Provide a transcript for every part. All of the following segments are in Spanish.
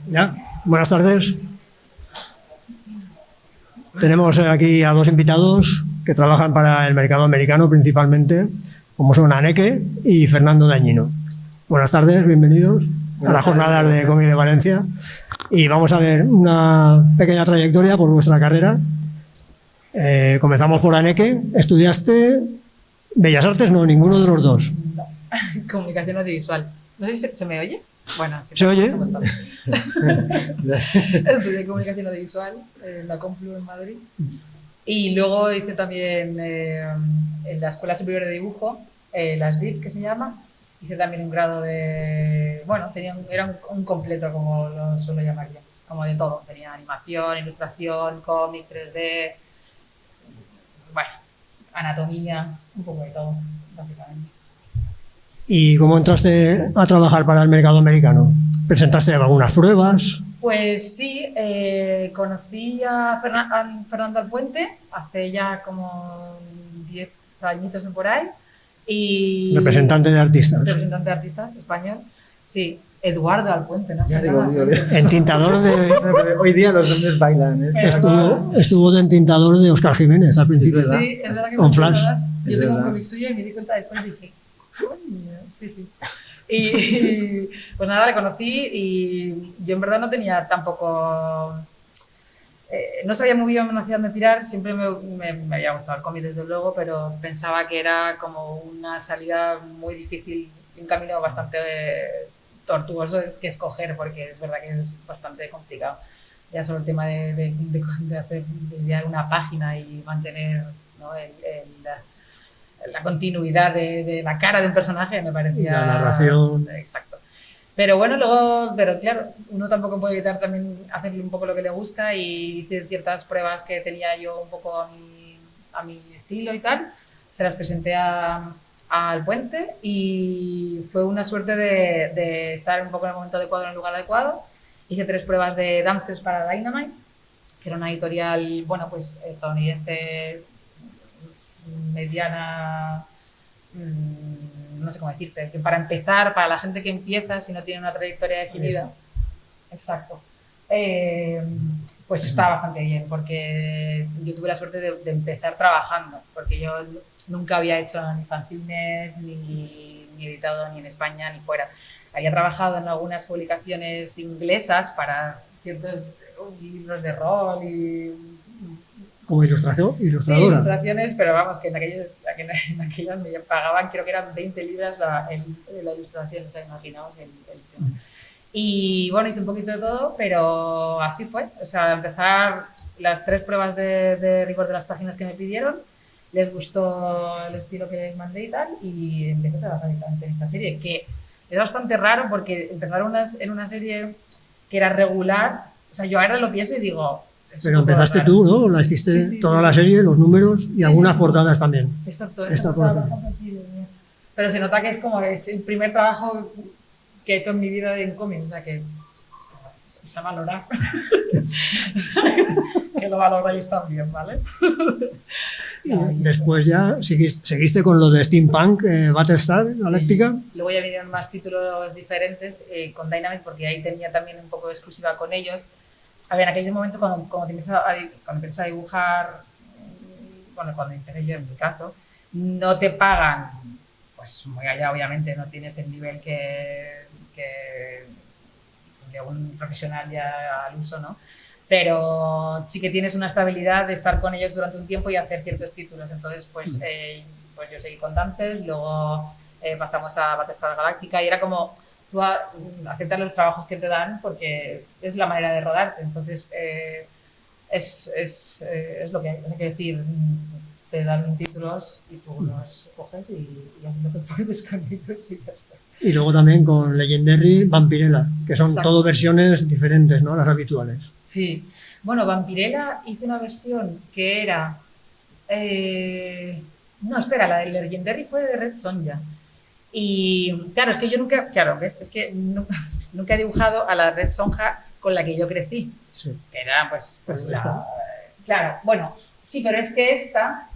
Ya, buenas tardes. Tenemos aquí a dos invitados que trabajan para el mercado americano principalmente, como son Aneke y Fernando Dañino. Buenas tardes, bienvenidos a las jornadas de cómic de Valencia. Y vamos a ver una pequeña trayectoria por vuestra carrera. Comenzamos por Aneke. ¿Estudiaste Bellas Artes? No, ninguno de los dos. No. Comunicación audiovisual. No sé si se me oye. Bueno, si ¿Se oye? Estudié comunicación audiovisual en la Complu en Madrid. Y luego hice también en la Escuela Superior de Dibujo, la SDIP, que se llama. Hice también un grado de... Bueno, era un completo, como lo suelo llamar yo. Como de todo. Tenía animación, ilustración, cómic, 3D... Bueno, anatomía, un poco de todo, básicamente. ¿Y cómo entraste a trabajar para el mercado americano? ¿Presentaste algunas pruebas? Pues sí, conocí a Fernando Alpuente hace ya como 10 añitos o por ahí. Y Representante de artistas. Representante de artistas, español. Sí, Eduardo Alpuente, ¿no? Ya digo, Entintador de... Hoy día los hombres bailan. Estuvo de entintador de Óscar Jiménez al principio. ¿verdad? Sí, es verdad que Con me Flash. Yo Es tengo un verdad. cómic suyo y me di cuenta después y dije, coño, sí. Y pues nada, le conocí y yo en verdad no tenía tampoco... no sabía muy bien hacia dónde tirar, siempre me había gustado el cómic desde luego, pero pensaba que era como una salida muy difícil, un camino bastante tortuoso que escoger, porque es verdad que es bastante complicado. Ya solo el tema de idear una página y mantener, ¿no? La continuidad de la cara de un personaje me parecía... La narración. Exacto. Pero bueno, luego, pero claro, uno tampoco puede evitar también hacerle un poco lo que le gusta y hacer ciertas pruebas que tenía yo un poco a mi estilo y tal. Se las presenté al Puente y fue una suerte de estar un poco en el momento adecuado, en el lugar adecuado. Hice 3 pruebas de Dumpsters para Dynamite, que era una editorial, bueno, pues estadounidense mediana, no sé cómo decirte, que para empezar, para la gente que empieza, si no tiene una trayectoria definida, exacto, pues está bastante bien, porque yo tuve la suerte de empezar trabajando, porque yo nunca había hecho ni fanzines, ni editado ni en España ni fuera. Había trabajado en algunas publicaciones inglesas para ciertos libros de rol y... Como ilustradora. Sí, ilustraciones, pero vamos, que en aquellas me pagaban, creo que eran 20 libras la ilustración, o sea, imaginaos el tema. Y bueno, hice un poquito de todo, pero así fue. O sea, empezar las 3 pruebas de rigor de las páginas que me pidieron, les gustó el estilo que les mandé y tal, y empecé a trabajar directamente en esta serie, que es bastante raro porque empezar en una serie que era regular, o sea, yo ahora lo pienso y digo... Pero empezaste tú, ¿no? La hiciste toda la serie, los números y algunas portadas también. Exacto, esta portada, por ejemplo, sí. Pero se nota que es como es el primer trabajo que he hecho en mi vida en cómics, o sea que se valora. Que lo valoráis también, ¿vale? Después ya seguiste con lo de Steampunk, Battlestar, Galáctica. Luego ya vinieron más títulos diferentes con Dynamite, porque ahí tenía también un poco de exclusiva con ellos. A ver, en aquellos momentos cuando empiezas a dibujar, bueno, cuando empecé yo en mi caso, no te pagan, pues muy allá obviamente, no tienes el nivel que un profesional ya al uso, ¿no? Pero sí que tienes una estabilidad de estar con ellos durante un tiempo y hacer ciertos títulos. Entonces, pues yo seguí con Damsel, luego pasamos a Battlestar Galáctica y era como... tú aceptas los trabajos que te dan porque es la manera de rodarte. Entonces, es lo que hay. Es decir, te dan títulos y tú los coges y haces lo que puedes con ellos y ya está. Y luego también con Legendary, Vampirella, que son todo versiones diferentes, ¿no? Las habituales. Sí. Bueno, Vampirella hice una versión que era... no, espera, la de Legendary fue de Red Sonja. Y claro, es que yo nunca, claro, ¿ves? Es que nunca he dibujado a la Red Sonja con la que yo crecí. Sí. Que era, pues claro, bueno, sí, pero es que esta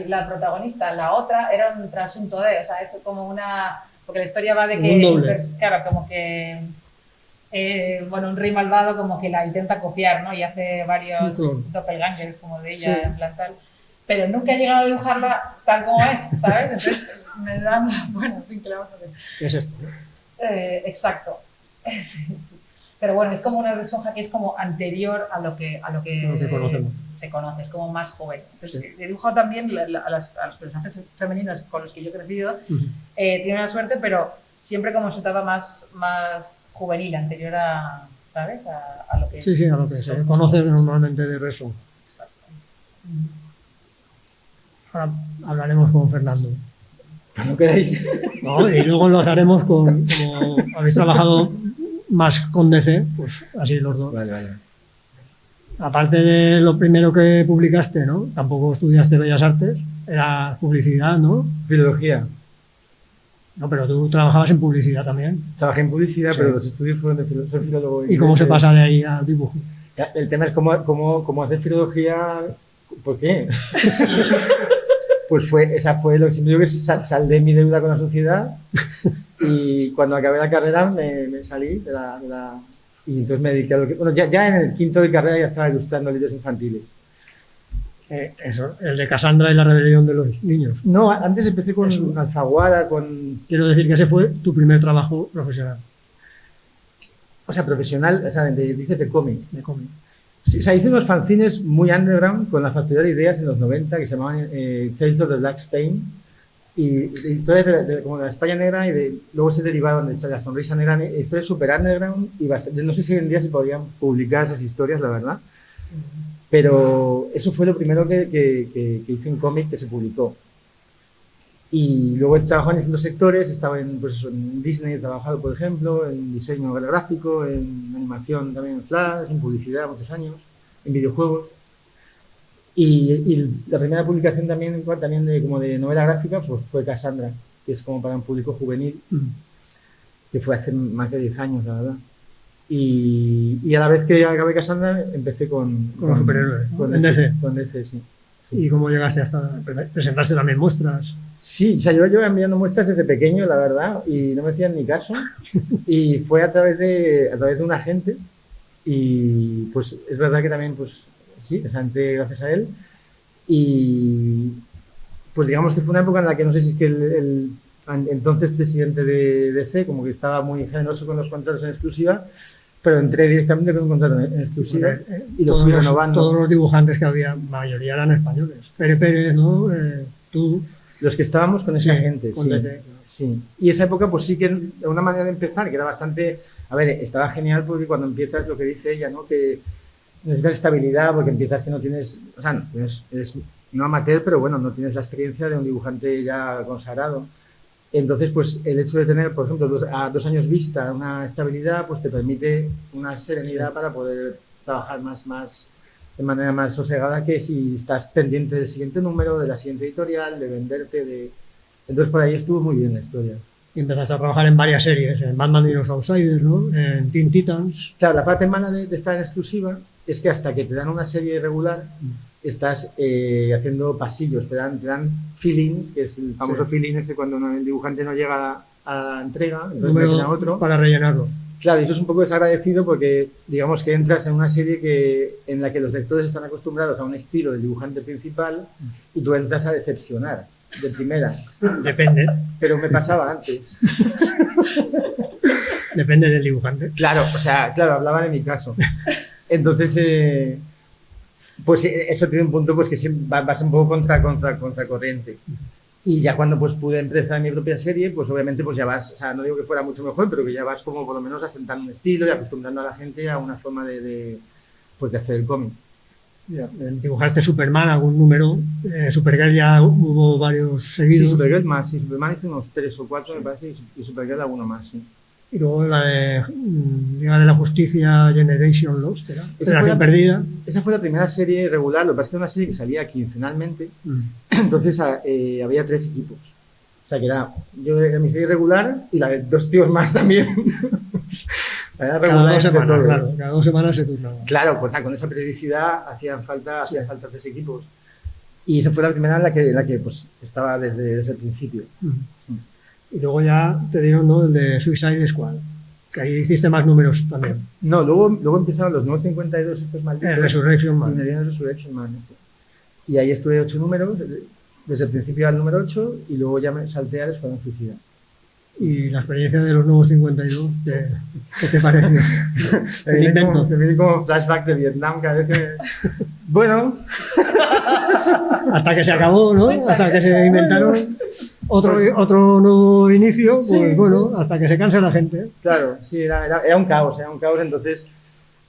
la protagonista, la otra era un trasunto de, o sea, es como una, porque la historia va de que, un doble. Claro, como que bueno, un rey malvado como que la intenta copiar, ¿no? Y hace varios doppelgangers como de ella, en plan tal. Pero nunca he llegado a dibujarla tal como es, ¿sabes? Entonces me dan, bueno, en fin, que la vamos a hacer. Es esto. Exacto. Sí, sí. Pero bueno, es como una versión que es como anterior a lo que conocemos. Se conoce, es como más joven. Entonces, he dibujado también a los personajes femeninos con los que yo he crecido. Tiene una suerte, pero siempre como se trata más juvenil, anterior a, ¿sabes? A lo que... Sí, a lo que se conoce normalmente de Resu. Exacto. Ahora hablaremos con Fernando. Cuando queráis. No, y luego lo haremos como habéis trabajado más con DC, pues así los dos. Vale. Aparte de lo primero que publicaste, ¿no? Tampoco estudiaste Bellas Artes, era publicidad, ¿no? Filología. No, pero tú trabajabas en publicidad también. Trabajé en publicidad, Sí. pero los estudios fueron de filología. Soy filólogo. ¿Y cómo se pasa de ahí al dibujo? El tema es cómo hacer filología. ¿Por qué? Pues esa fue lo que siempre digo, que saldé mi deuda con la sociedad y cuando acabé la carrera me salí de la y entonces me dediqué a lo que... Bueno, ya en el quinto de carrera ya estaba ilustrando libros infantiles. Eso, el de Cassandra y la rebelión de los niños. No, antes empecé con Eso. Alfaguara, con... Quiero decir que ese fue tu primer trabajo profesional O sea, profesional, o sea, dices de cómic. de cómic. Sí, o sea, hice unos fanzines muy underground con la Factoría de Ideas en los 90 que se llamaban Tales of the Black Spain y historias como de la España negra y luego se derivaron de la Sonrisa Negra, historias super underground y yo no sé si hoy en día se podrían publicar esas historias, la verdad, pero eso fue lo primero que hice en cómic que se publicó. Y luego he trabajado en distintos sectores, estaba en Disney, he trabajado, por ejemplo, en diseño gráfico, en animación también en Flash, en publicidad muchos años, en videojuegos. Y la primera publicación también de novela gráfica pues fue Cassandra, que es como para un público juvenil, que fue hace más de 10 años, la verdad. Y a la vez que acabé Cassandra, empecé con los superhéroes, con en DC. Con DC, sí. ¿Y cómo llegaste hasta presentaste también muestras? Sí, o sea, yo iba enviando muestras desde pequeño, la verdad, y no me hacían ni caso. Y fue a través de un agente. Y pues es verdad que también, pues sí, entré gracias a él. Y pues digamos que fue una época en la que no sé si es que el entonces presidente de DC como que estaba muy generoso con los contratos en exclusiva, pero entré directamente con un contrato en exclusiva y lo fui renovando. Todos los dibujantes que había, mayoría eran españoles. Pérez, ¿no? Tú... Los que estábamos con ese agente, con sí. DC, claro. Sí. Y esa época, pues sí que de una manera de empezar, que era bastante... A ver, estaba genial porque cuando empiezas lo que dice ella, ¿no? Que necesitas estabilidad porque empiezas que no tienes... O sea, eres no amateur, pero bueno, no tienes la experiencia de un dibujante ya consagrado. Entonces, pues el hecho de tener, por ejemplo, a 2 años vista una estabilidad, pues te permite una serenidad para poder trabajar de manera más sosegada que si estás pendiente del siguiente número, de la siguiente editorial, de venderte, Entonces por ahí estuvo muy bien la historia. Y empezaste a trabajar en varias series, en Batman y los Outsiders, ¿no? En Teen Titans. Claro, la parte mala de estar en exclusiva es que hasta que te dan una serie regular, estás haciendo pasillos, te dan fill-ins, que es el famoso fill-in ese cuando el dibujante no llega a la entrega, entonces meten a otro. Para rellenarlo. Claro, y eso es un poco desagradecido porque digamos que entras en una serie en la que los lectores están acostumbrados a un estilo del dibujante principal y tú entras a decepcionar de primera. Depende. Pero me pasaba antes. Depende del dibujante. Claro, o sea, hablaba de mi caso. Entonces, pues eso tiene un punto pues que vas un poco contra corriente. Y ya cuando pues pude empezar mi propia serie, pues obviamente pues ya vas, o sea, no digo que fuera mucho mejor, pero que ya vas como por lo menos asentando un estilo y acostumbrando a la gente a una forma de hacer el cómic. ¿Dibujaste Superman, algún número? Supergirl ya hubo varios seguidos. Sí, Supergirl más, sí, Superman hice unos 3 o 4 me parece y Supergirl alguno más, sí. Y luego la de Liga de la Justicia Generation Lost, ¿era? Generación Perdida. Esa fue la primera serie regular, lo que pasa es que era una serie que salía quincenalmente, entonces había 3 equipos. O sea que era mi serie regular y la de 2 tíos más también. Cada 2 semanas, claro, cada 2 semanas se turnaba. Claro, pues con esa periodicidad hacían falta 3 equipos. Y esa fue la primera en la que pues, estaba desde el principio. Y luego ya te dieron, ¿no?, el de Suicide Squad. Que ahí hiciste más números también. No, luego empezaron los nuevos 52, estos malditos. El Resurrection Man. Y me dieron el Resurrection Man. Y ahí estuve 8 números, desde el principio al número 8, y luego ya me salté al Escuadrón Suicida. Y la experiencia de los nuevos 52, ¿qué te pareció? El invento. Me vienen como flashbacks de Vietnam cada vez que... Bueno... Hasta que se acabó, ¿no? Hasta que se inventaron otro nuevo inicio, pues Sí, bueno, sí. hasta que se canse la gente. Claro, sí, era un caos, entonces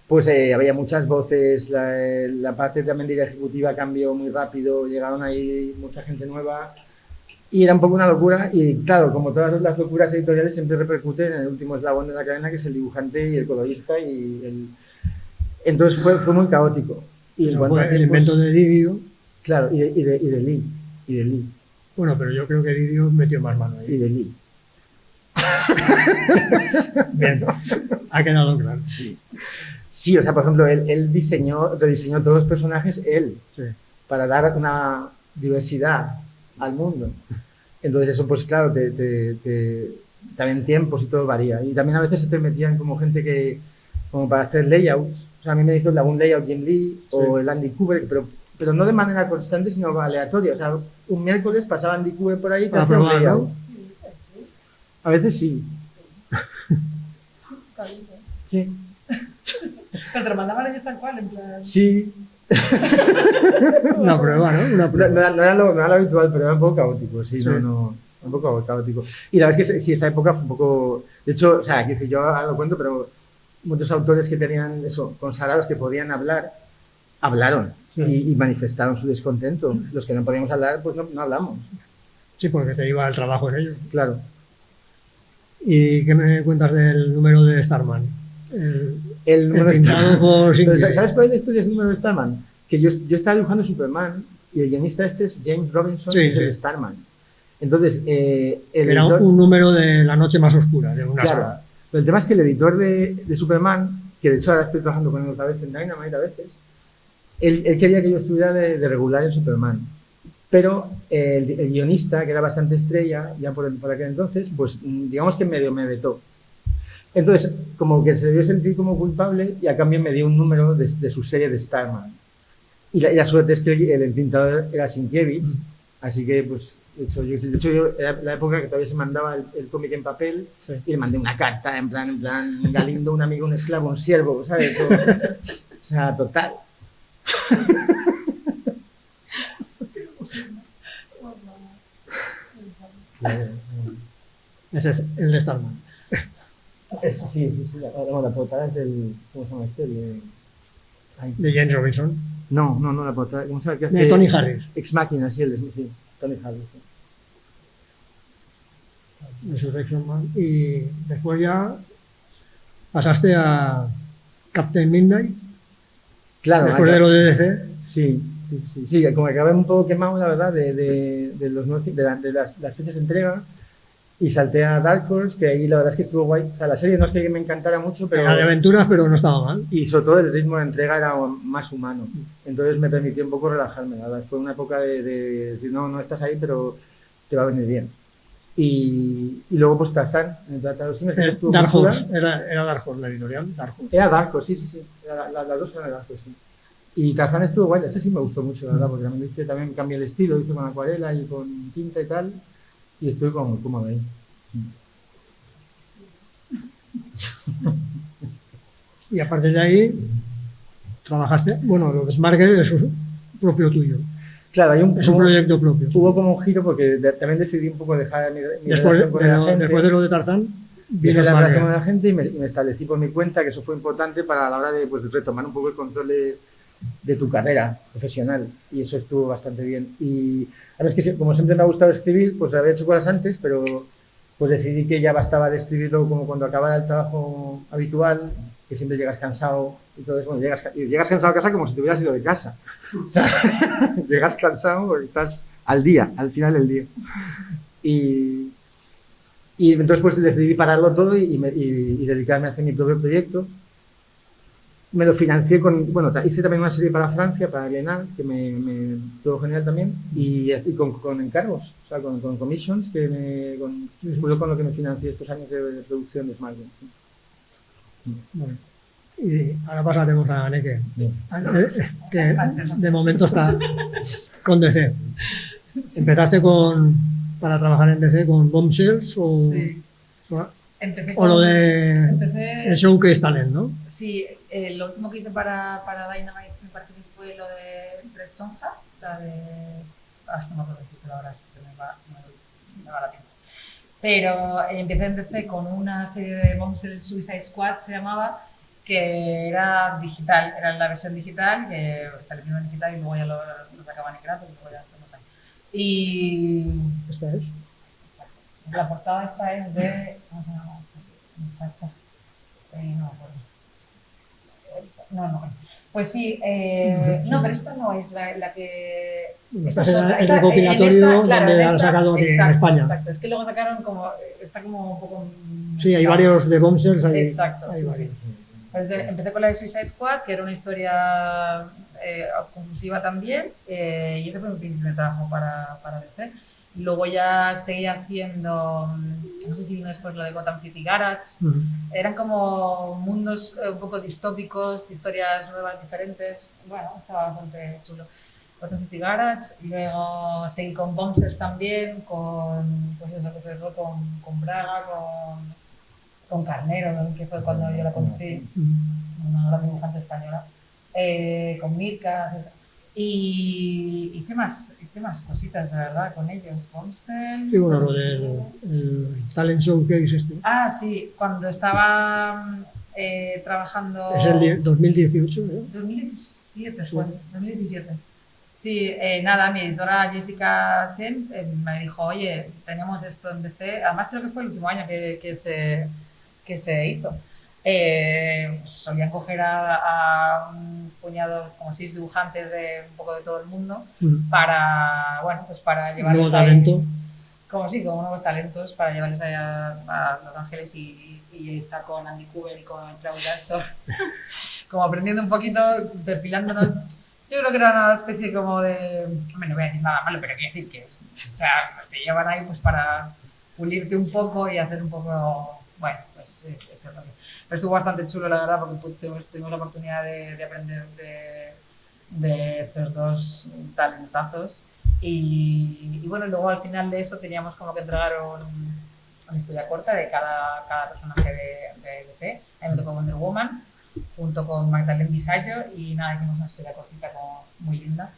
pues había muchas voces, la parte también de la ejecutiva cambió muy rápido, llegaron ahí mucha gente nueva y era un poco una locura y claro, como todas las locuras editoriales siempre repercuten en el último eslabón de la cadena que es el dibujante y el colorista entonces fue muy caótico. Y Eso bueno, fue el invento de Didio. Claro, y de Lee. Bueno, pero yo creo que Didio metió más mano Y ahí. de Lee. Bien, ha quedado claro. Sí, o sea, por ejemplo, él rediseñó todos los personajes, él, Sí. para dar una diversidad al mundo. Entonces eso, pues claro, también tiempos y todo varía. Y también a veces se te metían como gente que, como para hacer layouts, o sea, a mí me hizo un layout Jim Lee o el Andy Kubert, pero no de manera constante, sino aleatoria. O sea, un miércoles pasaba Andy Kubert por ahí para hacer un probar, layout. ¿no? A veces sí. Sí. Pero te lo mandaban ellos tal cual, en plan... Sí. Una prueba, ¿no? Una No prueba. era lo habitual, pero era un poco caótico, sí. Un poco caótico. Y la verdad es que sí, esa época fue un poco... De hecho, o sea, aquí yo ahora lo cuento, pero muchos autores que tenían eso, consagrados que podían hablar, hablaron Sí. y manifestaron su descontento. Los que no podíamos hablar, pues no hablamos. Sí, porque te iba el trabajo en ello. Claro. ¿Y qué me cuentas del número de Starman? El número de pintado Starman. por Pero Sinclair. ¿sabes cuál es la historia del número de Starman? Que yo estaba dibujando Superman y el guionista este es James Robinson, Sí, que es sí. el de Starman. Entonces, el Era editor- un número de la noche más oscura, de una Claro. saga. Pero el tema es que el editor de Superman, que de hecho ahora estoy trabajando con él otra vez en Dynamite a veces, él quería que yo estuviera de regular en Superman. Pero el guionista, que era bastante estrella ya por aquel entonces, pues digamos que medio me vetó. Entonces, como que se debió sentir como culpable y a cambio me dio un número de su serie de Starman. Y la suerte es que el pintador era Sienkiewicz, así que pues de hecho yo era la época que todavía se mandaba el cómic en papel Sí. y le mandé una carta en plan Galindo, un amigo, un esclavo, un siervo, ¿sabes? O sea, total. Ese es el de Starman. Sí. La portada es del. ¿Cómo se llama este? De James Robinson. No, la portada. ¿Cómo se llama? ¿Qué hace? De Tony Harris. Ex Machina, sí, sí. Tony Harris. Sí. Resurrection Man. Y después ya pasaste a Captain Midnight. Claro, Después de lo de DC. Sí, como que acabé un poco quemado, la verdad, de las fechas de entrega y salté a Dark Horse, que ahí la verdad es que estuvo guay. O sea, la serie no es que me encantara mucho, pero... Era de aventuras, pero no estaba mal. Y sobre todo el ritmo de entrega era más humano. Entonces me permitió un poco relajarme, la verdad. Fue una época de decir, no estás ahí, pero te va a venir bien. Y luego pues Tarzán, en el Planeta de los Simios, que estuvo Dark muy chula. Horse. Era Dark Horse, la editorial. Dark Horse. Era Dark Horse, sí. Las dos eran de Dark Horse, sí. Y Tarzán estuvo guay, ese sí me gustó mucho, la verdad, porque también cambié el estilo, lo hice con acuarela y con tinta y tal, y estuve como muy cómodo ahí. Y a partir de ahí trabajaste. Bueno, lo de Smartgate es propio tuyo. Claro, Es un proyecto propio. hubo como un giro porque también decidí un poco dejar mi Después relación con la gente. después de lo de Tarzán, Dejé vino la relación con Smartgate. la gente y me establecí por mi cuenta, que eso fue importante para la hora de pues, retomar un poco el control de tu carrera profesional, y eso estuvo bastante bien. Y a ver, es que como siempre me ha gustado escribir, pues había hecho cosas antes, pero pues decidí que ya bastaba de escribirlo como cuando acabara el trabajo habitual, que siempre llegas cansado y todo eso. Bueno, llegas cansado a casa como si te hubieras ido de casa. O sea, llegas cansado porque estás al día, al final del día. Y entonces pues decidí pararlo todo y dedicarme a hacer mi propio proyecto. Me lo financié hice también una serie para Francia, para Bienal, que me estuvo genial también, y con encargos, o sea, con commissions, fue con lo que me financié estos años de producción de Smartgate. Bueno, y ahora pasaremos a Aneke, Bien. que de momento está con DC. ¿Empezaste para trabajar en DC con Bombshells Sí. Empecé o lo de empecé- el Showcase Talent, ¿no? Sí, lo último que hice para Dynamite me parece que fue lo de Red Sonja, la de... no me acuerdo el título ahora, se me va la pinta. Pero empecé en DC con una serie de Bombshell Suicide Squad, se llamaba, que era digital, era la versión digital, que salió primero en digital y luego ya lo sacaban en gratis, y luego ya lo tal. Y... Esta es. Exacto. La portada esta es de... ¿Cómo se llama esta muchacha? No me acuerdo. No. Pues sí, no, pero esta no es la que... Esta es es otra. el recopilatorio donde en han sacado aquí exacto, en España. Exacto, es que luego sacaron como... Está como un poco... Sí, hay varios de Bombshells. Exacto, hay sí, varios. sí. Entonces, empecé con la de Suicide Squad, que era una historia autoconclusiva también, y ese fue mi primer trabajo para DC. Luego ya seguí haciendo, no sé si vino después lo de Gotham City Garage. Eran como mundos un poco distópicos, historias nuevas, diferentes. Bueno, estaba bastante chulo. Gotham City Garage, y luego seguí con Bombshells también, pues eso, que se fue con Braga, con Carnero, ¿no? Que fue cuando yo la conocí, una gran dibujante española, con Mirka, etc. Y hice más cositas, de verdad, con ellos. Bombshells. Sí, bueno, lo del el Talent Showcase este. Ah, sí, cuando estaba trabajando... Es el 2018, ¿no? 2017 Sí. fue, 2017. Sí, nada, mi editora Jessica Chen me dijo, oye, tenemos esto en DC, además creo que fue el último año que se hizo. Solían coger a un puñado, como 6 dibujantes de un poco de todo el mundo, para, bueno, pues para llevarles Nuevo ahí, talento. como nuevos talentos, para llevarles ahí a Los Ángeles y estar con Andy Kubert y con Claude Larson, como aprendiendo un poquito, perfilándonos. Yo creo que era una especie como de... Hombre, no voy a decir nada malo, pero quiero decir que es... O sea, pues te llevan ahí pues para pulirte un poco y hacer un poco... Bueno, pues ese rollo. Pero estuvo bastante chulo, la verdad, porque tuvimos la oportunidad de aprender de estos dos talentazos. Y bueno, luego al final de eso teníamos como que entregar una historia corta de cada personaje de DC. A mí me tocó Wonder Woman, junto con Magdalene Visaggio, y nada, hicimos una historia cortita como muy linda.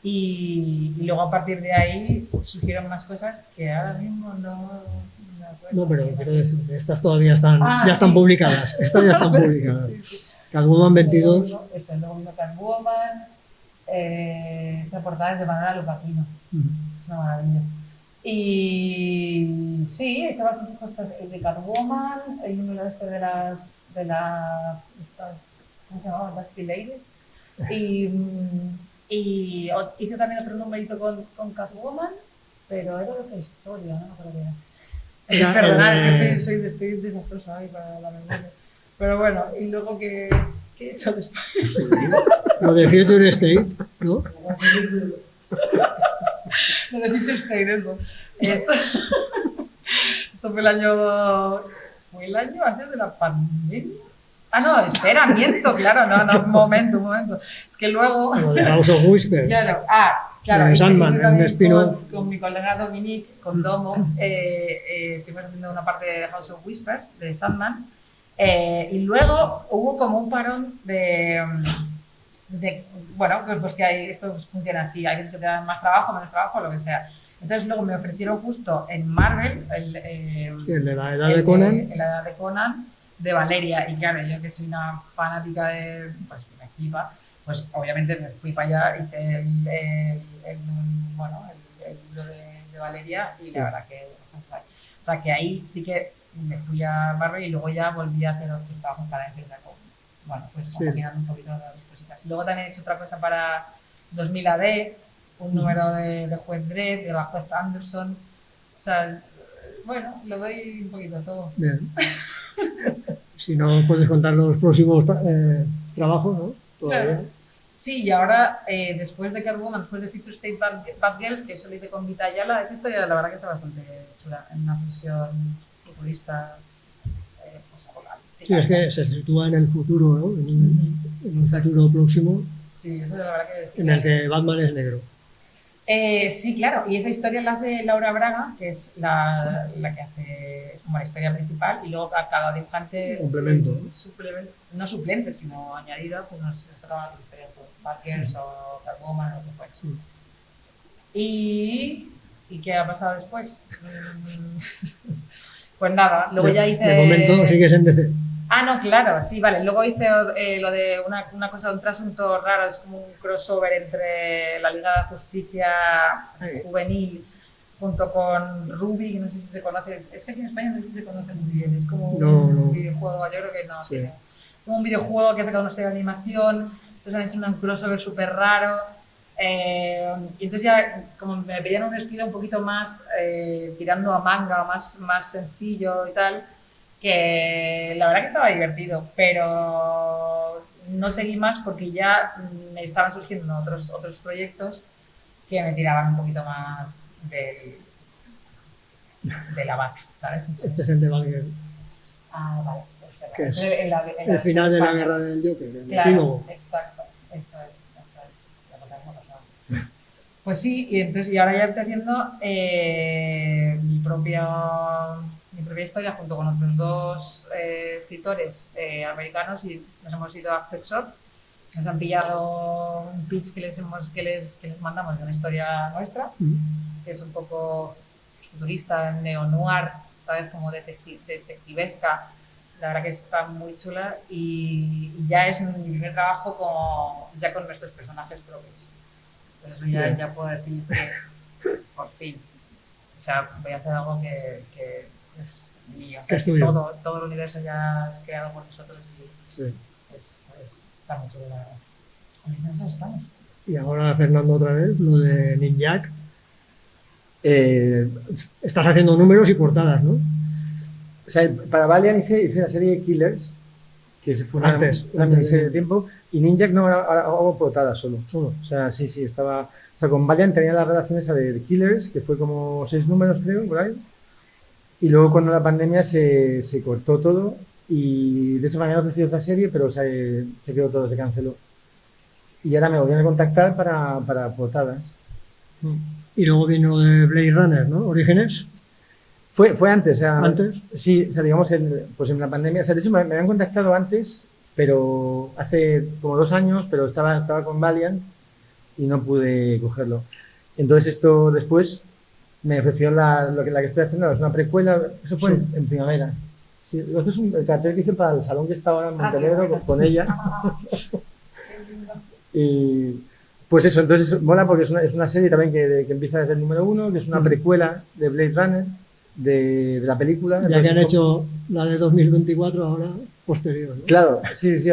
Y luego a partir de ahí surgieron más cosas que ahora mismo no me acuerdo. No, pero quiero decir, estas todavía están, Ah, ya están sí. publicadas. Estas ya están publicadas. Sí. Catwoman 22. Luego vino Catwoman. Esta portada es de Manuela Lupacchino. Es una maravilla. Y sí, he hecho bastantes cosas de Catwoman, el número este de estas, ¿cómo se llamaban? Dusty Ladies. Y hice también otro numerito con Catwoman, pero era de otra historia, no me acuerdo qué era. Perdonad, es que estoy desastrosa ahí para la memoria. Pero bueno, y luego ¿qué he hecho después? Lo de Future State, ¿no? Lo de Future State, eso. Esto fue el año... ¿Fue el año antes de la pandemia? Ah, no, espera, miento, claro, no, un momento. Es que luego... Lo de House of Whispers. Claro, de Sandman, también un spin-off. con mi colega Dominique, con Domo, estuvimos haciendo una parte de House of Whispers, de Sandman, y luego hubo como un parón bueno, pues que esto funciona así, hay veces que te dan más trabajo, menos trabajo, lo que sea. Entonces luego me ofrecieron justo en Marvel, el de la edad de Conan. En la edad de Conan, de Valeria, y claro, yo que soy una fanática pues me flipa, pues obviamente me fui para allá, hice el libro de Valeria, y sí. La verdad que, o sea, que ahí sí que me fui a Marvel y luego ya volví a hacer otros trabajos para decirle, bueno, pues combinando un poquito las cositas. Luego también he hecho otra cosa para 2000 AD, un número de Juez Dredd, de la Juez Anderson. O sea, bueno, lo doy un poquito a todo. Bien. Si no puedes contar los próximos trabajos, ¿no? Todavía. Claro. Sí, y ahora, después de Catwoman, después de Future State Bad Girls, que eso lo hice con Vita Ayala, esa historia la verdad que está bastante chula, en una prisión futurista, Sí, es que se sitúa en el futuro, ¿no? En un futuro próximo Sí, eso la verdad que es. en el que Batman es negro. Sí, claro, y esa historia la hace Laura Braga, que es la que hace, es como la historia principal, y luego a cada dibujante, Complemento. No suplente, sino añadida, pues nos tocaban las historias por Batgirls o Catwoman o lo que fuera. Sí. ¿Y qué ha pasado después? Pues nada, luego ya hice... De momento sigues en DC. Ah, no, claro, sí, vale. Luego hice lo de una cosa, un trasunto raro, es como un crossover entre la Liga de Justicia juvenil junto con Ruby, que no sé si se conoce, es que aquí en España no sé si se conoce muy bien, es como un videojuego, yo creo que no, sí. Como un videojuego que ha sacado una serie de animación, entonces han hecho un crossover súper raro. Y entonces ya como me pedían un estilo un poquito más tirando a manga, más sencillo y tal, que la verdad que estaba divertido, pero no seguí más porque ya me estaban surgiendo otros proyectos que me tiraban un poquito más de la vaca, ¿sabes? Entonces, Este es el de Batgirl, vale. Pues que es el final de la guerra del Joker, el claro, epílogo. exacto. Esto es la cosa que me ha pasado. Pues sí, y ahora ya estoy haciendo mi propia historia junto con otros dos escritores americanos y nos hemos ido a Aftershock. Nos han pillado un pitch que les mandamos de una historia nuestra, que es un poco futurista, neo-noir, ¿sabes? Como detectivesca. La verdad que está muy chula y ya es mi primer trabajo ya con nuestros personajes propios. Entonces ya puedo decir que por fin, o sea, voy a hacer algo que es mío. O sea, es tuyo. Todo el universo ya es creado por nosotros y Sí. está muy chulo, la verdad. En eso estamos. Y ahora, Fernando, otra vez, lo de Ninjak. Estás haciendo números y portadas, ¿no? O sea, para Valiant hice la serie Killers, que fue una miniserie de tiempo, y Ninjak no hago portadas solo. O sea, sí, estaba... O sea, con Valiant tenía la redacción esa de Killers, que fue como 6 números, creo, por ahí. Y luego cuando la pandemia se cortó todo, y de hecho me habían ofrecido esta serie, pero se quedó todo, se canceló. Y ahora me volvieron a contactar para portadas. Y luego vino de Blade Runner, ¿no? Orígenes. Fue antes, o sea, ¿Antes? Sí, o sea, digamos, pues en la pandemia, o sea, de hecho me habían contactado antes, pero hace como 2 años, pero estaba con Valiant y no pude cogerlo. Entonces esto después me ofrecieron la que estoy haciendo, es una precuela, eso fue en primavera. Sí, esto es el cartel que hice para el salón que está ahora en Montenegro con ella. Y pues eso, entonces mola porque es una serie también que empieza desde el número 1, que es una precuela de Blade Runner, de la película. Ya que han hecho la de 2024, ahora posterior, ¿no? Claro, sí, se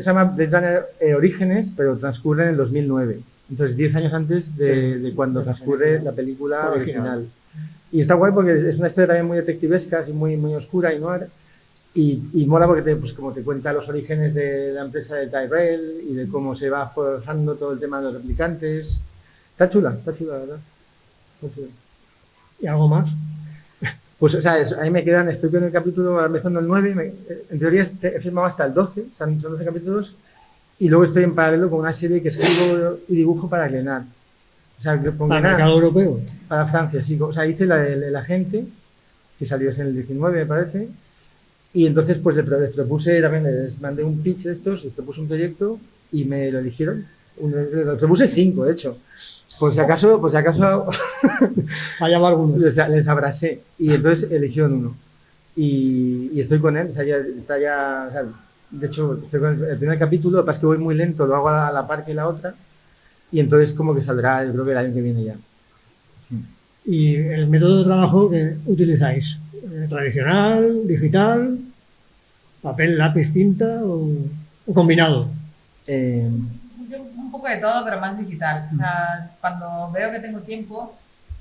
llama Blade Runner Orígenes, pero transcurre en el 2009. Entonces, 10 años antes de cuando transcurre la película original. Y está guay porque es una historia también muy detectivesca, así muy oscura y noir. Y mola porque pues como te cuenta los orígenes de la empresa de Tyrell y de cómo se va forjando todo el tema de los replicantes. Está chula, la verdad. Está chula. ¿Y algo más? Pues, o sea, ahí me quedan, estoy con el capítulo, empezando el 9, en teoría he firmado hasta el 12, o sea, son 12 capítulos, y luego estoy en paralelo con una serie que escribo y dibujo para Glenat. O sea, ¿Para el mercado europeo? Para Francia, sí. O sea, hice el agente, que salió en el 19, me parece, y entonces pues les propuse, también les mandé un pitch de estos, les propuse un proyecto y me lo eligieron. Les propuse 5, de hecho. Por si acaso fallaba alguno. Les abracé y entonces eligieron uno. Y estoy con él, o sea, está ya, o sea, de hecho, estoy con el primer capítulo, lo que pasa es que voy muy lento, lo hago a la par que la otra, y entonces como que saldrá, yo creo que el año que viene ya. ¿Y el método de trabajo que utilizáis? ¿Tradicional, digital, papel, lápiz, cinta o combinado? Yo un poco de todo, pero más digital. O sea, cuando veo que tengo tiempo,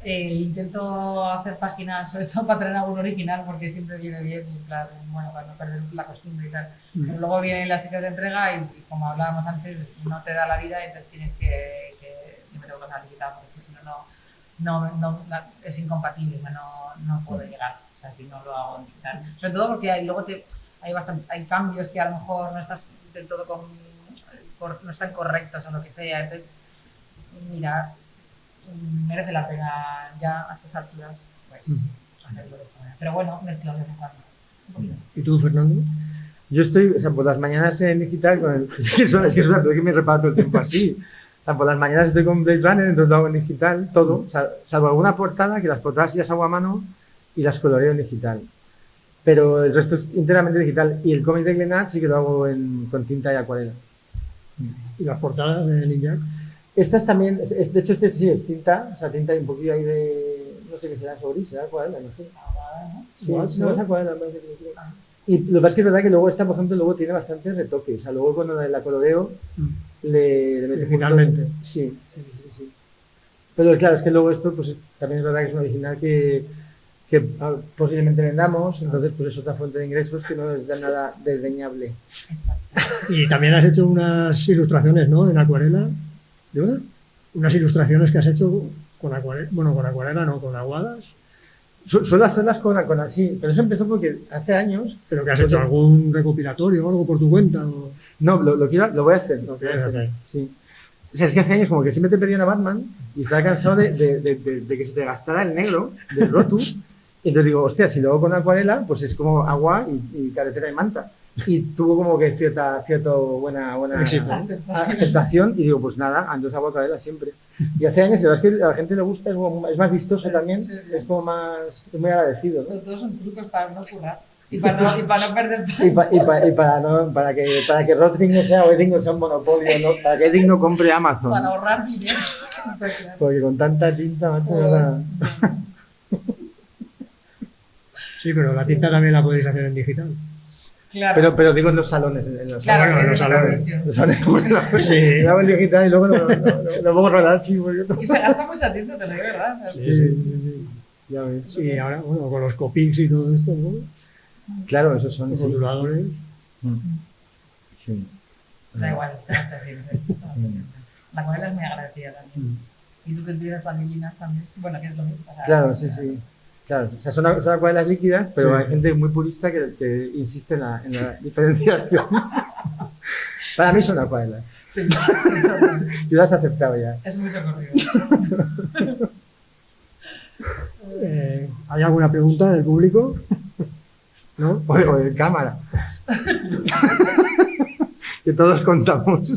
intento hacer páginas, sobre todo para tener algún original, porque siempre viene bien, y claro, bueno, para no perder la costumbre y tal. Pero luego vienen las fichas de entrega y como hablábamos antes, no te da la vida, entonces tienes que yo me tengo que pasar digital, porque si no, es incompatible, no puedo llegar, o sea, si no lo hago en digital. Sobre todo porque luego hay cambios que a lo mejor no estás del todo no están correctos o lo que sea. Entonces, mira, merece la pena ya a estas alturas, pues, hacerlo de esta manera. Pero bueno, mezclado de vez en cuando. Un poquito. ¿Y tú, Fernando? Yo estoy, o sea, por las mañanas en digital, es que es verdad, pero es que me reparo todo el tiempo así. O sea, por las mañanas estoy con Blade Runner, entonces lo hago en digital, todo, o sea, salvo alguna portada, que las portadas ya las hago a mano y las coloreo en digital. Pero el resto es enteramente digital. Y el cómic de Glenat sí que lo hago con tinta y acuarela. ¿Y las portadas de Ninja? Estas también, de hecho este sí es tinta, o sea, tinta y un poquillo ahí de, no sé qué será, sobre gris, será acuarela, no sé. Sí, no, es acuarela, me parece que lo creo. Y lo que pasa es que es verdad que luego esta, por ejemplo, luego tiene bastantes retoques. O sea, luego cuando la coloreo, le meto digitalmente. Sí. Pero claro, es que luego esto, pues también es verdad que es un original que posiblemente vendamos, entonces pues es otra fuente de ingresos que no es de nada desdeñable. Exacto. Y también has hecho unas ilustraciones, ¿no? En acuarela. ¿De una? Unas ilustraciones que has hecho con acuarela, bueno, con acuarela no, con aguadas. Suelo hacerlas con así, pero eso empezó porque hace años... ¿Pero que has hecho algún recopilatorio o algo por tu cuenta? O... No, lo voy a hacer. Lo quieres hacer. Sí. O sea, es que hace años como que siempre te perdían a Batman y estaba cansado de que se te gastara el negro del Rotu. Y entonces digo, hostia, si lo hago con acuarela, pues es como agua y carretera y manta. Y tuvo como que cierto buena éxito, aceptación y digo, pues nada, entonces hago acuarela siempre. Y hace años, y la verdad es que a la gente le gusta, es más vistoso también, es como más, es muy agradecido, ¿no? Pero todos son trucos para no currar y para no perder pasta. Para que Rotring no sea, o Edding no sea un monopolio, ¿no? Para que Edding no compre Amazon. Para ahorrar dinero. Porque con tanta tinta, macho, nada. Sí, pero la tinta también la podéis hacer en digital. Claro. Pero digo en los salones. Claro, bueno, en los salones. Sí. Lo hago en digital y luego lo pongo rodar, chico. Que se gasta mucha tinta, te lo digo, ¿verdad? Sí. Ya ves. Y ahora, bueno, con los Copics y todo esto, ¿no? Claro, esos son Los rotuladores. Sí. Da igual, se gasta siempre. La acuarela es muy agradecida también. Y tú que utilizas anilinas también. Bueno, que es lo mismo. Claro, sí. Claro, o sea, son acuarelas líquidas, pero hay gente muy purista que insiste en la diferenciación. Para mí son acuarelas. Sí, yo las he aceptado ya. es muy socorrido. ¿Hay alguna pregunta del público? ¿No? O de cámara. Que todos contamos.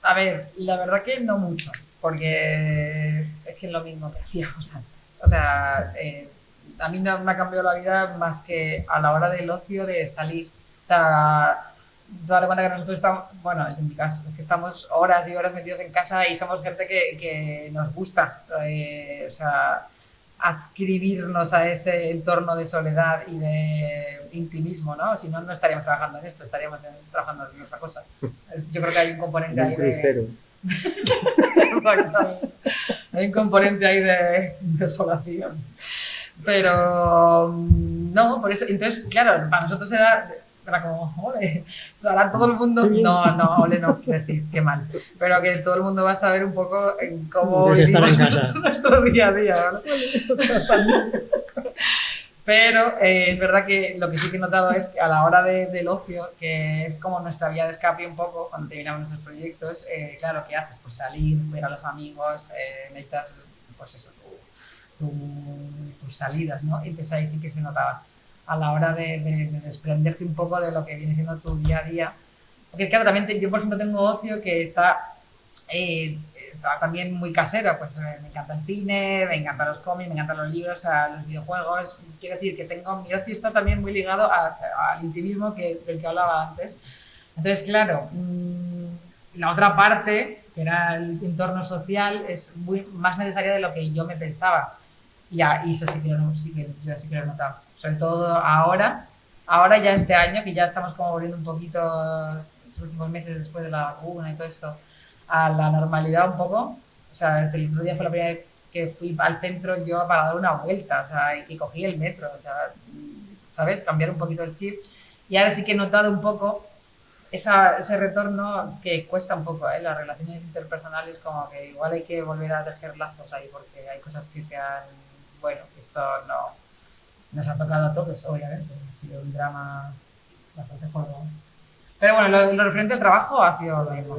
A ver, la verdad que no mucho, porque es que es lo mismo que hacíamos antes. O sea, a mí no me ha cambiado la vida más que a la hora del ocio de salir. O sea, tú date cuenta que nosotros estamos, bueno, en mi caso, es que estamos horas y horas metidos en casa y somos gente que nos gusta. O sea, adscribirnos a ese entorno de soledad y de intimismo, ¿no? Si no, no estaríamos trabajando en esto, estaríamos trabajando en otra cosa. Yo creo que hay un componente ahí de... Exacto. Hay un componente ahí de desolación. Pero no, por eso, entonces, claro, para nosotros era como, ole, ahora todo el mundo, no, ole no, quiero decir, qué mal, pero que todo el mundo va a saber un poco en cómo vivimos nuestro día a día, ¿no? Pero es verdad que lo que sí que he notado es que a la hora del ocio, que es como nuestra vía de escape un poco, cuando terminamos nuestros proyectos, claro, ¿qué haces? Pues salir, ver a los amigos, necesitas, pues eso, tus salidas, ¿no? Entonces ahí sí que se notaba a la hora de desprenderte un poco de lo que viene siendo tu día a día. Porque claro, también yo por ejemplo tengo ocio que está también muy casero, pues me encanta el cine, me encantan los cómics, me encantan los libros, los videojuegos. Quiero decir que mi ocio está también muy ligado al intimismo del que hablaba antes. Entonces, claro, la otra parte, que era el entorno social, es más necesaria de lo que yo me pensaba. Y eso yo sí que lo he notado. Sobre todo ahora ya este año, que ya estamos como volviendo un poquito, los últimos meses después de la vacuna y todo esto, a la normalidad un poco. O sea, desde el otro día fue la primera vez que fui al centro yo para dar una vuelta, o sea, y cogí el metro, o sea, ¿sabes? Cambiar un poquito el chip. Y ahora sí que he notado un poco ese retorno que cuesta un poco, las relaciones interpersonales, como que igual hay que volver a tejer lazos ahí, porque hay cosas que bueno, esto no nos ha tocado a todos, obviamente, ha sido un drama bastante fuerte. Pero bueno, lo referente al trabajo ha sido lo mismo.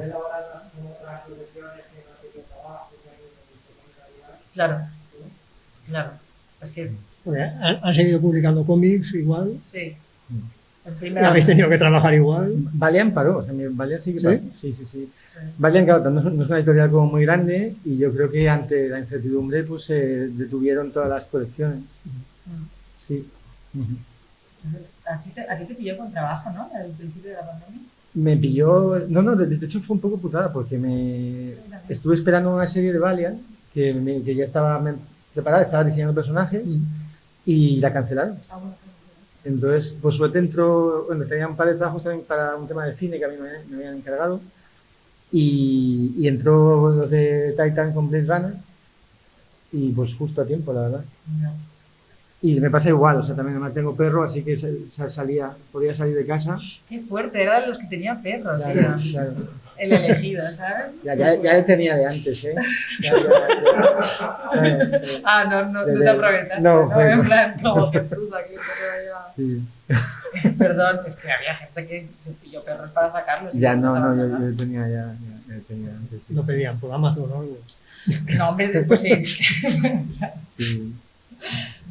Claro, claro, es que... Han seguido publicando cómics igual. Sí. Y habéis tenido que trabajar igual. Valiant paró, o sea, Valiant sí que paró. ¿Sí? Sí. Valiant, claro, no es una editorial como muy grande y yo creo que ante la incertidumbre pues se detuvieron todas las colecciones. Sí. ¿A ti te pilló con trabajo, no? Al principio de la pandemia. Me pilló... No, de hecho fue un poco putada porque estuve esperando una serie de Valiant que ya estaba preparada, estaba diseñando personajes y la cancelaron. Entonces, por suerte tenía un par de trabajos también para un tema de cine que a mí me habían encargado y entró los de Titan con Blade Runner y pues justo a tiempo, la verdad. No. Y me pasa igual, o sea, también no tengo perro, así que podía salir de casa. Qué fuerte, era de los que tenían perros, Claro. El elegido, ¿sabes? Ya le tenía de antes, ¿eh? No te aprovechaste, ¿no? En plan, como gentuza, que Sí. Perdón, es que había gente que se pilló perros para sacarlos. Ya yo tenía antes. Sí. Lo pedían por Amazon o algo. No, hombre, pues sí. Sí.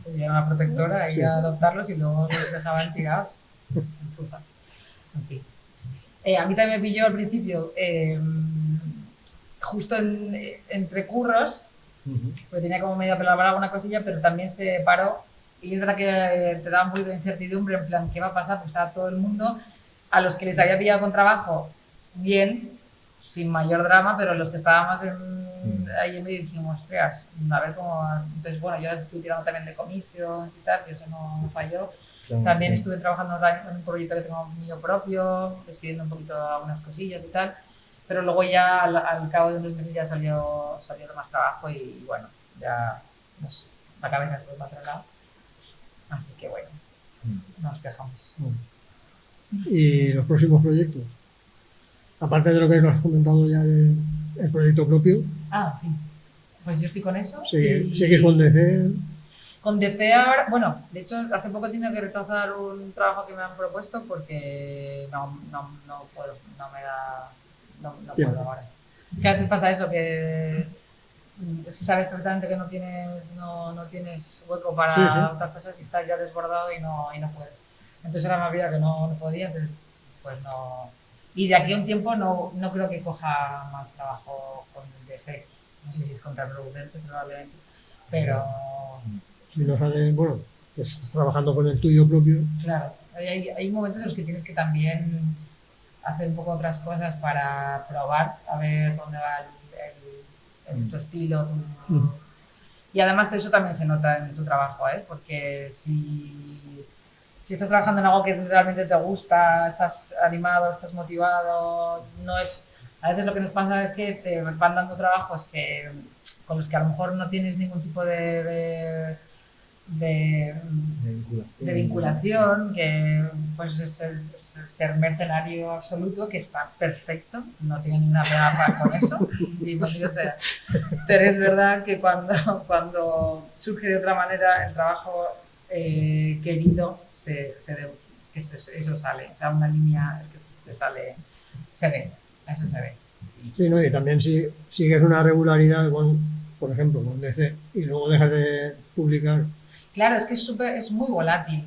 Sería una protectora y a adoptarlos y luego los dejaban tirados. Gentuza. En fin. A mí también me pilló al principio justo entre curros, porque tenía como medio preparar alguna cosilla, pero también se paró y es verdad que te daba un poquito de incertidumbre en plan, ¿qué va a pasar? Pues estaba todo el mundo, a los que les había pillado con trabajo, bien, sin mayor drama, pero los que estábamos ahí en medio dijimos, ostras, a ver cómo... Entonces, bueno, yo fui tirando también de comisiones y tal, que eso no falló. También estuve trabajando en un proyecto que tengo mío propio, escribiendo un poquito algunas cosillas y tal, pero luego ya al cabo de unos meses ya salió más trabajo y bueno, ya la cabeza se fue para otro lado. Así que bueno, no nos quejamos. ¿Y los próximos proyectos? Aparte de lo que nos has comentado ya del proyecto propio. Sí. Pues yo estoy con eso. ¿Sigues con DC? Con DC ahora, bueno, de hecho hace poco he tenido que rechazar un trabajo que me han propuesto porque no puedo, no puedo ahora. Que a veces pasa eso, que es que sabes perfectamente que no tienes hueco para otras cosas y estás ya desbordado y no puedes. Entonces era más vida que no podía, entonces pues no. Y de aquí a un tiempo no creo que coja más trabajo con DC. No sé si es contraproducente probablemente, pero... Si no sale, bueno, pues estás trabajando con el tuyo propio. Claro, hay momentos en los que tienes que también hacer un poco otras cosas para probar, a ver dónde va tu estilo. Y además eso también se nota en tu trabajo, porque si estás trabajando en algo que realmente te gusta, estás animado, estás motivado, a veces lo que nos pasa es que te van dando trabajos con los que a lo mejor no tienes ningún tipo de vinculación, que pues es ser mercenario absoluto, que está perfecto, no tiene ninguna pega con eso, pero es verdad que cuando surge de otra manera el trabajo querido, es que eso sale, o sea, una línea es que te sale, se ve, eso se ve. Sí, ¿no? Y también si sigues una regularidad, por ejemplo, con DC, y luego dejas de publicar. Claro, es que es muy volátil.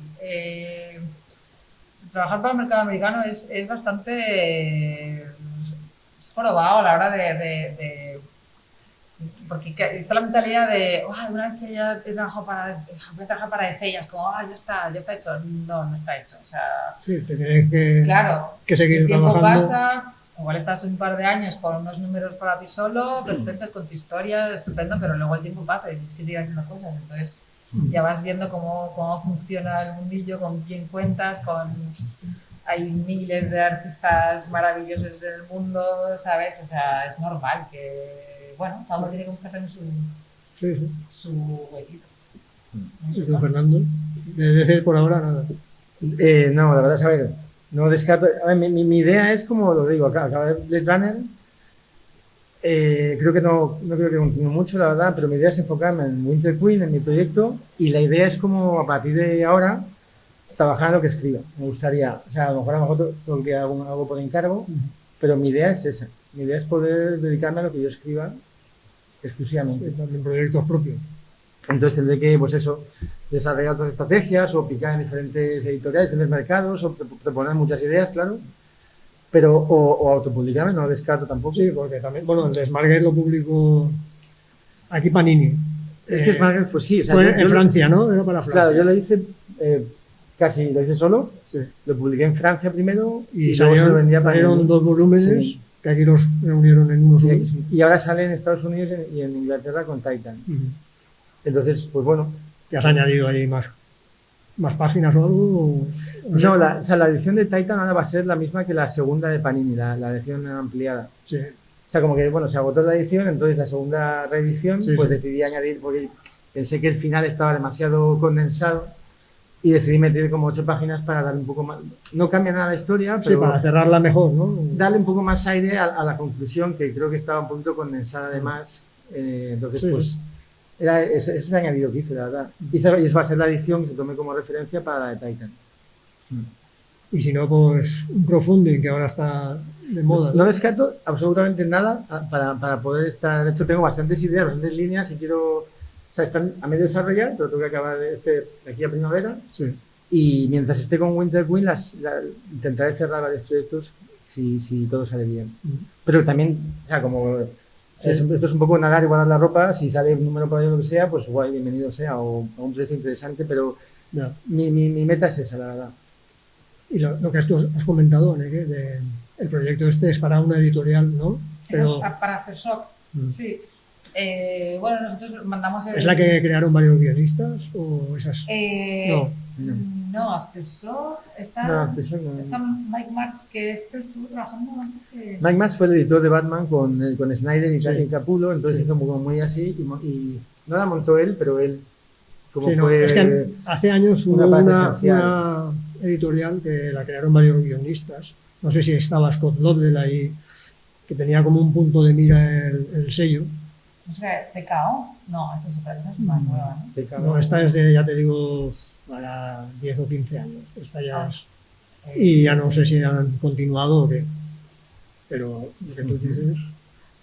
Trabajar para el mercado americano es bastante es jorobado a la hora de porque está la mentalidad de una vez que ya he trabajado voy a trabajar para DC, ya es como ya está hecho. No está hecho. O sea, sí, te tienes que seguir el tiempo trabajando. Pasa, igual estás un par de años con unos números para ti solo, perfecto, con tu historia, estupendo, pero luego el tiempo pasa y tienes que seguir haciendo cosas. Entonces ya vas viendo cómo funciona el mundillo, con quién cuentas, hay miles de artistas maravillosos en el mundo, ¿sabes? O sea, es normal que, bueno, cada uno tiene que buscar también su huequito. ¿Y tú, Fernando? De DC por ahora nada. No, la verdad es, a ver, No descarto. A ver, mi idea es, como lo digo, acaba de Blade Runner. Creo que no creo que continúe mucho, la verdad, pero mi idea es enfocarme en Winter Queen, en mi proyecto, y la idea es como a partir de ahora trabajar en lo que escriba. Me gustaría, o sea, a lo mejor todo que hago algo por encargo, pero mi idea es esa. Mi idea es poder dedicarme a lo que yo escriba exclusivamente. También proyectos propios. Entonces tendré que, pues eso, desarrollar otras estrategias o picar en diferentes editoriales, diferentes mercados, o proponer muchas ideas, claro. Pero, o autopublicarme, no lo descarto tampoco. Sí, porque también, bueno, el de Smartgate lo publicó aquí Panini. Es que Smartgate fue sí. O sea, fue en Francia, ¿no? Era para Francia. Claro, yo lo hice casi, lo hice solo. Sí. Lo publiqué en Francia primero y luego se lo vendía para salieron 2 volúmenes, sí, que aquí los reunieron en uno solo. Y ahora sale en Estados Unidos y en Inglaterra con Titan. Entonces, pues bueno. ¿Te has añadido ahí más páginas o algo? No, la edición de Titan ahora va a ser la misma que la segunda de Panini, la edición ampliada. Sí. O sea, como que, bueno, se agotó la edición, entonces la segunda reedición, sí, pues sí, decidí añadir, porque pensé que el final estaba demasiado condensado y decidí meter como 8 páginas para darle un poco más. No cambia nada la historia, pero. Sí, para cerrarla mejor, ¿no? Darle un poco más aire a la conclusión, que creo que estaba un poquito condensada además. Entonces, sí, pues. Ese es el añadido que hice, la verdad. Y esa va a ser la edición que se tome como referencia para la de Titan. Y si no, pues un crowdfunding que ahora está de moda. No descarto absolutamente nada para poder estar. De hecho, tengo bastantes ideas, bastantes líneas y quiero. O sea, están a medio desarrollar, pero tengo que acabar de aquí a primavera. Sí. Y mientras esté con Winter Queen, intentaré cerrar varios proyectos si todo sale bien. Pero también, o sea, como. Sí. Esto es un poco nadar y guardar la ropa. Si sale un número por ahí o lo que sea, pues guay, bienvenido sea, o un proyecto interesante, pero mi meta es esa, la verdad. Y lo que tú has comentado, ¿no? Que el proyecto este es para una editorial, ¿no? Pero para hacer shock, sí. Bueno, nosotros mandamos ¿Es la que crearon varios guionistas o esas? No, Aftershock está Mike Marks, que estuvo trabajando antes. Mike Marks fue el editor de Batman con Snyder y Capullo, entonces hizo muy así y no la montó él, pero él como fue. Es que hace años hubo una editorial que la crearon varios guionistas. No sé si estaba Scott Lobdell ahí, que tenía como un punto de mira el sello. O sea, TKO, no, esa es más nueva, ¿no? No, esta es de, ya te digo, para 10 o 15 años. Esta ya es, y ya no sé si han continuado o qué, pero lo que tú dices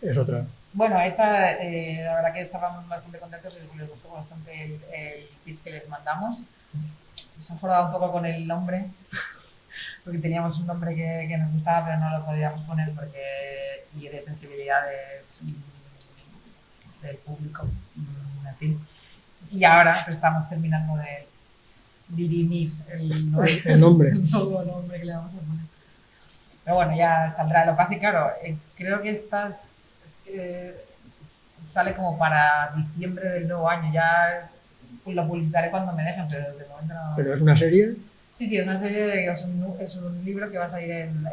es otra. Bueno, esta, la verdad que estaban bastante contentos, les gustó bastante el pitch que les mandamos. Se han jodado un poco con el nombre, porque teníamos un nombre que nos gustaba, pero no lo podíamos poner y de sensibilidades del público, en fin. Y ahora pues, estamos terminando de dirimir el nombre el nuevo nombre que le vamos a poner. Pero bueno, ya saldrá. Lo que pasa es que, claro, creo que sale como para diciembre del nuevo año. Ya pues, lo publicitaré cuando me dejen, pero de momento no. ¿Pero es una serie? Sí, es una serie, es un libro que va a salir en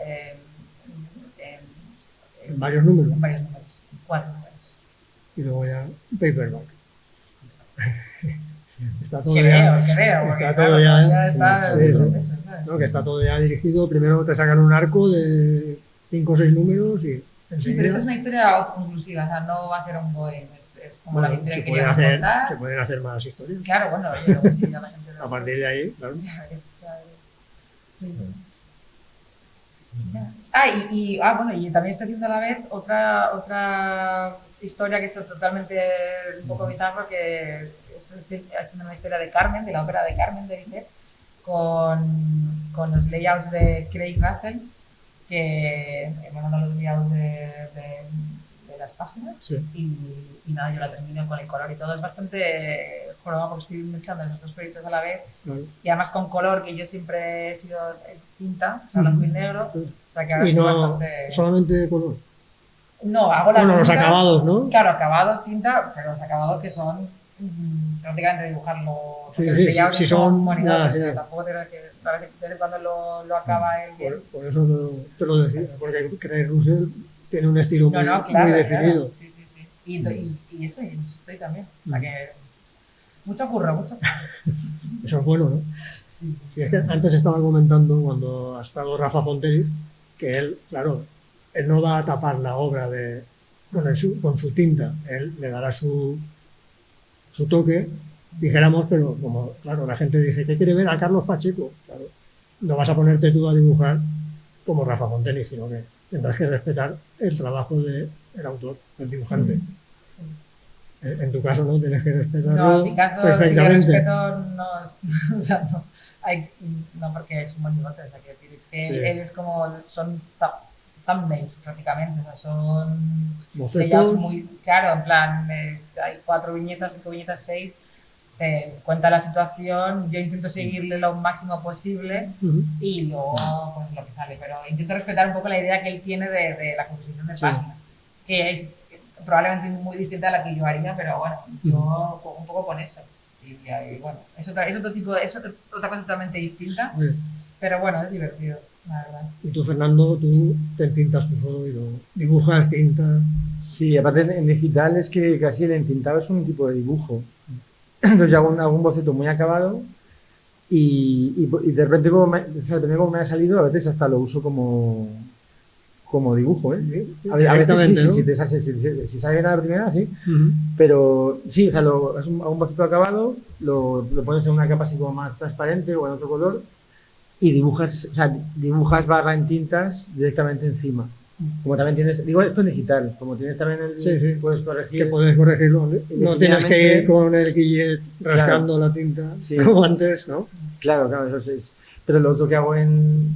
varios números. En varios números, 4 números. Y luego ya paperback. Está todo creo, está todo ya. No, que está todo ya dirigido. Primero te sacan un arco de 5 o 6 números y. Sí, pero esta es una historia autoconclusiva, o sea, no va a ser un going, es como la historia que queríamos contar. Se pueden hacer más historias. Claro, bueno, yo sí, ya la gente a partir de ahí, claro. Sí. Bueno, y también estoy haciendo a la vez otra historia que es totalmente un poco bizarro, que estoy haciendo una historia de Carmen, de la ópera de Carmen de Bizet, con los layouts de Craig Russell, que me mandan los layouts de las páginas, sí. y nada, yo la termino con el color y todo. Es bastante jorobado porque estoy mezclando los dos proyectos a la vez, y además con color, que yo siempre he sido tinta, o sea, blanco y negro, sí. O sea que ahora estoy bastante. ¿Solamente color? No, hago la tinta, los acabados, ¿no? Claro, acabados, tinta, pero los acabados que son prácticamente dibujarlo. Sí, son bonitos, pero tampoco te que desde cuando lo acaba él bien. Por eso te lo decía, porque Craig Russell tiene un estilo muy definido. Claro. Sí. Y eso, y estoy también. O sea que Mucho curro, mucho curro. Eso es bueno, ¿no? Sí, sí. Sí, es que antes estaba comentando cuando ha estado Rafa Fonteliz que él, claro, él no va a tapar la obra con su tinta, él le dará su toque, dijéramos, pero como, claro, la gente dice, ¿qué quiere ver a Carlos Pacheco? Claro, no vas a ponerte tú a dibujar como Rafa Fonteliz, sino que tendrás que respetar el trabajo del autor, del dibujante. Sí. En tu caso no, tienes que respetarlo No, en mi caso sí que perfectamente. respeto, no, o sea, no porque es un buen bigote, o sea, que es que Sí. él es como, son thumbnails prácticamente, o sea, son Bocetos. layouts muy, claro, en plan, hay 4 viñetas, 5 viñetas, 6, te cuenta la situación, yo intento seguirle lo máximo posible Ujú. y luego pues lo que sale, pero intento respetar un poco la idea que él tiene de la composición de Sí. página, que es probablemente muy distinta a la que yo haría, pero bueno, yo juego un poco con eso. Y bueno, es otro tipo, es otra cosa totalmente distinta, Muy bien. pero bueno, es divertido, la verdad. Y tú, Fernando, tú te entintas tú solo y lo dibujas, tintas. Sí, aparte en digital es que casi el entintado es un tipo de dibujo. Entonces yo hago un boceto muy acabado y de repente depende de cómo me ha salido, a veces hasta lo uso como dibujo, ¿eh? A veces Directamente, sí, ¿no? si sale bien a la primera, sí. Ujú. Pero sí, o sea, hago un boceto acabado, lo pones en una capa así como más transparente o en otro color y dibujas barra en tintas directamente encima. Como también tienes, digo esto en digital, como tienes también Sí, sí. puedes corregir. Que puedes corregirlo. No tienes que ir con el guillet rascando Claro. la tinta Sí. como antes, ¿no? Claro, eso es. Pero lo otro que hago en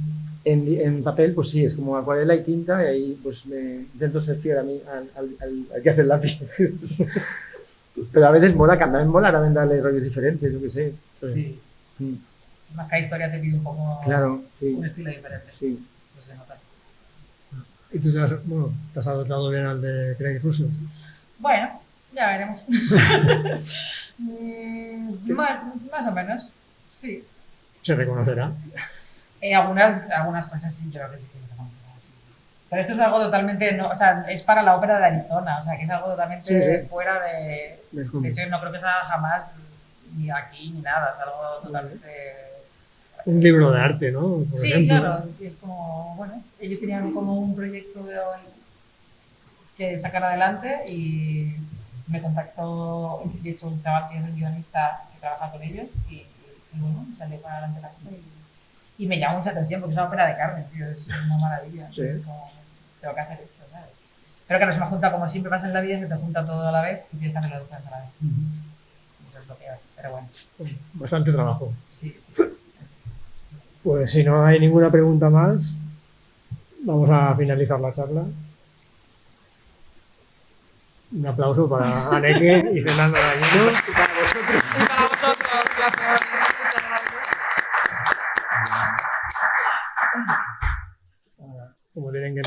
papel, pues sí, es como acuarela y tinta, y ahí pues me intento ser fiel a mí, al que hace el lápiz. Pero a veces también mola también darle rollos diferentes, yo qué sé. Sí. Mm, Más que la historia te pide un poco Claro, sí. un estilo diferente. Sí. No se nota. Y tú te has adaptado bien al de Craig Russell. Bueno, ya veremos. Más o menos, sí. Se reconocerá. Algunas cosas sí, creo que sí que me reconocerá, sí, sí. Pero esto es algo totalmente, no, o sea, es para la ópera de Arizona, o sea, que es algo totalmente Sí, sí. fuera de... De hecho, no creo que sea jamás ni aquí ni nada, es algo totalmente... Un libro de arte, ¿no? Por Sí, ejemplo. claro, es como, bueno, ellos tenían como un proyecto que sacar adelante y me contactó, de hecho, un chaval que es el guionista que trabaja con ellos y bueno, salió para adelante la cosa y me llamó mucha atención porque es una ópera de Carmen, tío, es una maravilla. Sí. Es como, tengo que hacer esto, ¿sabes? Pero claro, se me junta, como siempre pasa en la vida, se te junta todo a la vez y tienes que hacerlo dos a la vez. Eso es lo que hay, pero bueno. Bastante trabajo. Sí, sí. Pues si no hay ninguna pregunta más, vamos a finalizar la charla. Un aplauso para Aneke y Fernando Dañino y para vosotros. Y para vosotros, gracias. Muchas gracias. Como tienen que